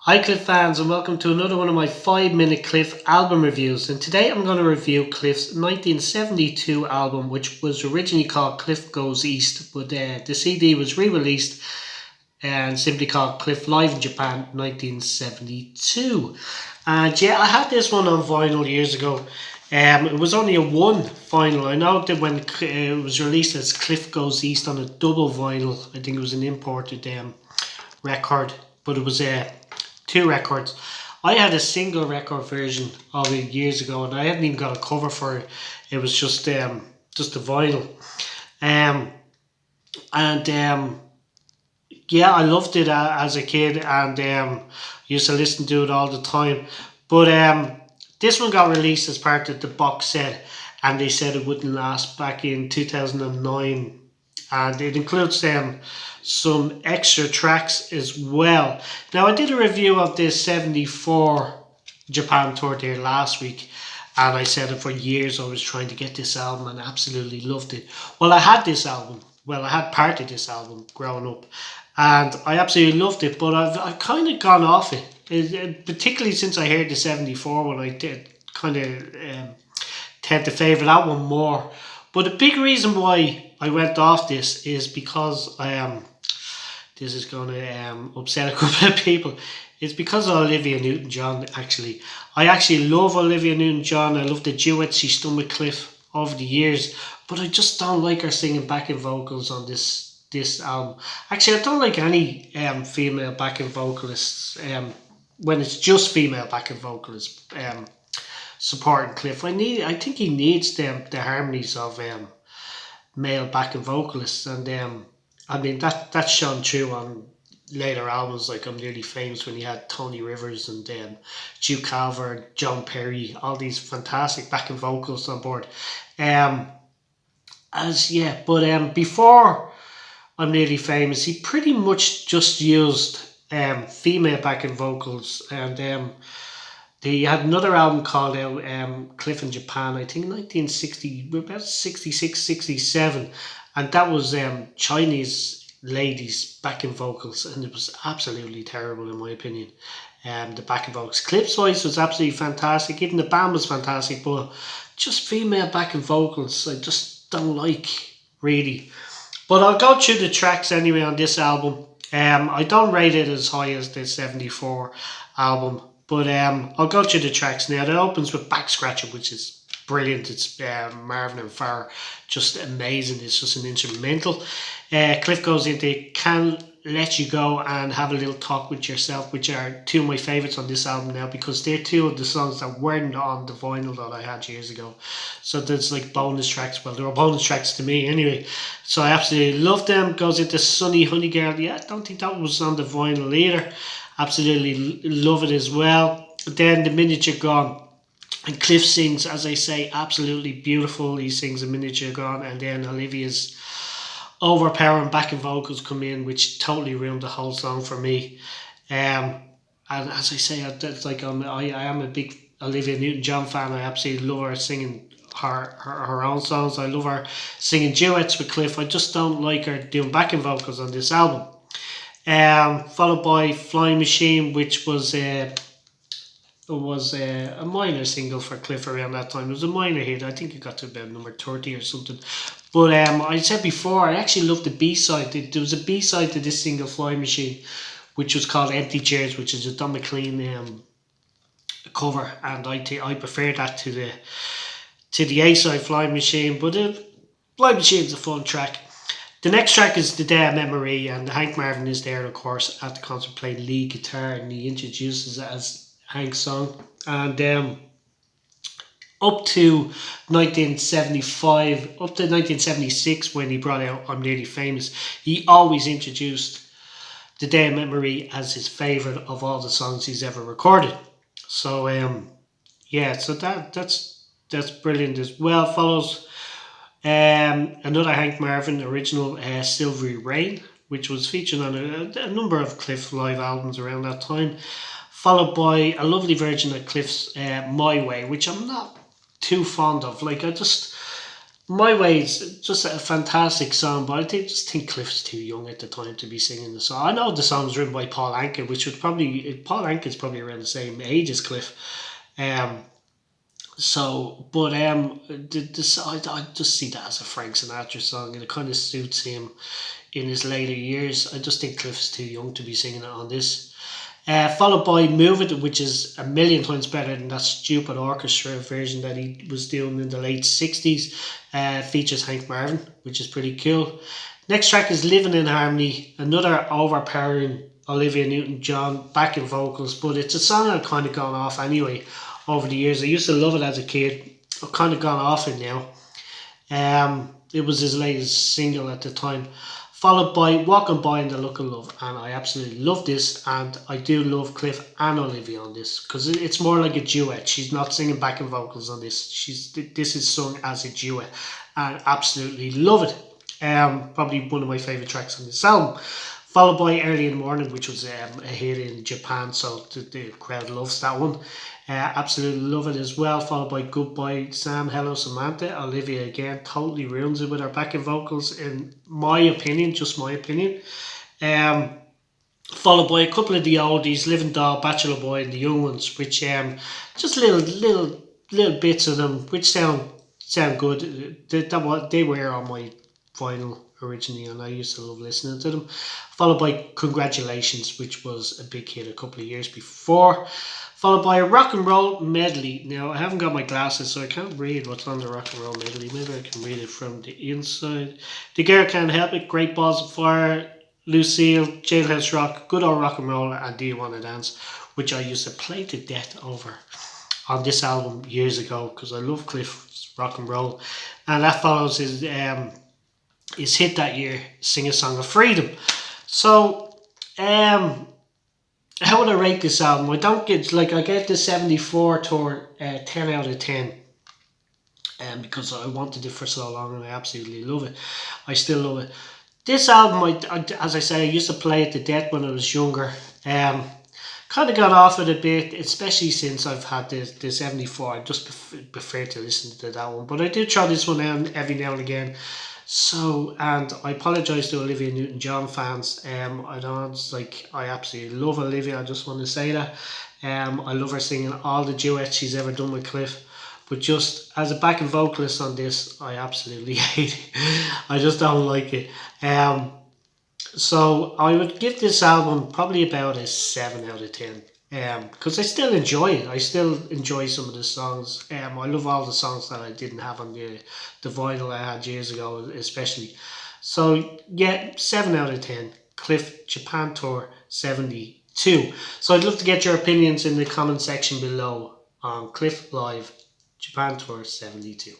Hi Cliff fans and welcome to another one of my 5 minute Cliff album reviews, and today I'm going to review Cliff's 1972 album, which was originally called Cliff Goes East, but the CD was re-released and simply called Cliff Live in Japan 1972. And yeah, I had this one on vinyl years ago. It was only a one vinyl. I know that when it was released as Cliff Goes East on a double vinyl, I think it was an imported record, but it was two records. I had a single record version of it years ago, and I hadn't even got a cover for it. It was just a vinyl, um, and yeah, I loved it as a kid, and used to listen to it all the time. But this one got released as part of the box set, and they said it wouldn't last back in 2009, and it includes some extra tracks as well. Now, I did a review of this 74 Japan tour there last week, and I said it for years I was trying to get this album and absolutely loved it. Well, I had this album. Well, I had part of this album growing up, and I absolutely loved it. But I've kind of gone off particularly since I heard the 74 one. I did kind of tend to favour that one more. But the big reason why I went off this is because I am. This is going to upset a couple of people. It's because of Olivia Newton-John, actually. I actually love Olivia Newton-John. I love the duets she's done with Cliff over the years. But I just don't like her singing backing vocals on this album. Actually, I don't like any female backing vocalists when it's just female backing vocalists supporting Cliff. I think he needs the harmonies of male backing vocalists, and I mean that's shown true on later albums like I'm Nearly Famous, when he had Tony Rivers and Duke Calver, John Perry, all these fantastic backing vocals on board. Um, but before I'm Nearly Famous, he pretty much just used female backing vocals, and they had another album called Cliff in Japan, I think 1960, about 66, 67, and that was Chinese ladies backing vocals, and it was absolutely terrible in my opinion. The backing vocals, Cliff's voice was absolutely fantastic, even the band was fantastic, but just female backing vocals, I just don't like really. But I'll go through the tracks anyway on this album. I don't rate it as high as the 74 album, but I'll go through the tracks now. It opens with Back Scratcher, which is brilliant. It's Marvin and Farr, just amazing. It's just an instrumental. Cliff goes into Can't Let You Go and Have a Little Talk with Yourself, which are two of my favourites on this album now, because they're two of the songs that weren't on the vinyl that I had years ago. So there's like bonus tracks. Well, they were bonus tracks to me anyway. So I absolutely love them. Goes into Sunny Honey Girl. Yeah, I don't think that was on the vinyl either. Absolutely love it as well. Then The Minute You're Gone. And Cliff sings, as I say, absolutely beautiful. He sings A Minute You're Gone, and then Olivia's overpowering backing vocals come in, which totally ruined the whole song for me. And as I say, I am a big Olivia Newton-John fan. I absolutely love her singing her own songs. I love her singing duets with Cliff. I just don't like her doing backing vocals on this album. Followed by Flying Machine, which was a minor single for Cliff around that time. It was a minor hit. I think it got to about number 30 or something. But I said before, I actually loved the B-side. There was a B-side to this single, Flying Machine, which was called Empty Chairs, which is a Don McLean cover, and I prefer that to the A-side, Flying Machine. But Flying Machine's a fun track. The next track is The Day I Met Marie, and Hank Marvin is there, of course, at the concert playing lead guitar, and he introduces it as Hank's song. And up to 1975, up to 1976, when he brought out I'm Nearly Famous, he always introduced The Day I Met Marie as his favourite of all the songs he's ever recorded. So yeah, so that's brilliant as well. Follows another Hank Marvin original, Silvery Rain, which was featured on a number of Cliff live albums around that time. Followed by a lovely version of Cliff's My Way, which I'm not too fond of. Like, My Way is just a fantastic song, but just think Cliff's too young at the time to be singing the song. I know the song's written by Paul Anka, which would probably Paul Anka's probably around the same age as Cliff. Um, I just see that as a Frank Sinatra song, and it kind of suits him in his later years. I just think Cliff's too young to be singing it on this. Followed by Move It, which is a million times better than that stupid orchestra version that he was doing in the late 60s. Features Hank Marvin, which is pretty cool. Next track is Living in Harmony, another overpowering Olivia Newton John backing vocals, but it's a song I've kind of gone off anyway over the years. I used to love it as a kid. I've kind of gone off it now. It was his latest single at the time, followed by Walking By and the Look of Love, and I absolutely love this, and I do love Cliff and Olivia on this because it's more like a duet. She's not singing backing vocals on this. This is sung as a duet, and absolutely love it. Probably one of my favorite tracks on this album. Followed by Early in the Morning, which was a hit in Japan, so the crowd loves that one. Absolutely love it as well. Followed by Goodbye Sam, Hello Samantha. Olivia again totally ruins it with her backing vocals, in my opinion, just my opinion. Um, Followed by a couple of the oldies, Living Doll, Bachelor Boy, and the Young Ones, which just little bits of them, which sound good. They were on my vinyl originally, and I used to love listening to them. Followed by Congratulations, which was a big hit a couple of years before. Followed by a rock and roll medley. Now, I haven't got my glasses, so I can't read what's on the rock and roll medley. Maybe I can read it from the inside. The Girl Can't Help It, Great Balls of Fire, Lucille, Jailhouse Rock, Good Old Rock and Roll, and Do You Wanna Dance, which I used to play to death over on this album years ago because I love Cliff's rock and roll. And that follows his hit that year, Sing a Song of Freedom. So, how would I rate this album? I don't get I gave the 74 tour 10 out of 10. Because I wanted it for so long and I absolutely love it. I still love it. This album, as I say, I used to play it to death when I was younger. Kind of got off it a bit, especially since I've had the 74. I just prefer to listen to that one. But I do try this one out every now and again. So, and I apologise to Olivia Newton-John fans. I don't I absolutely love Olivia. I just want to say that. I love her singing all the duets she's ever done with Cliff. But just as a backing vocalist on this, I absolutely hate it. I just don't like it. So I would give this album probably about a 7 out of 10. Because I still enjoy it. I still enjoy some of the songs. I love all the songs that I didn't have on the vinyl I had years ago, especially. So yeah, 7 out of 10. Cliff Japan Tour 72. So I'd love to get your opinions in the comment section below on Cliff Live Japan Tour 72.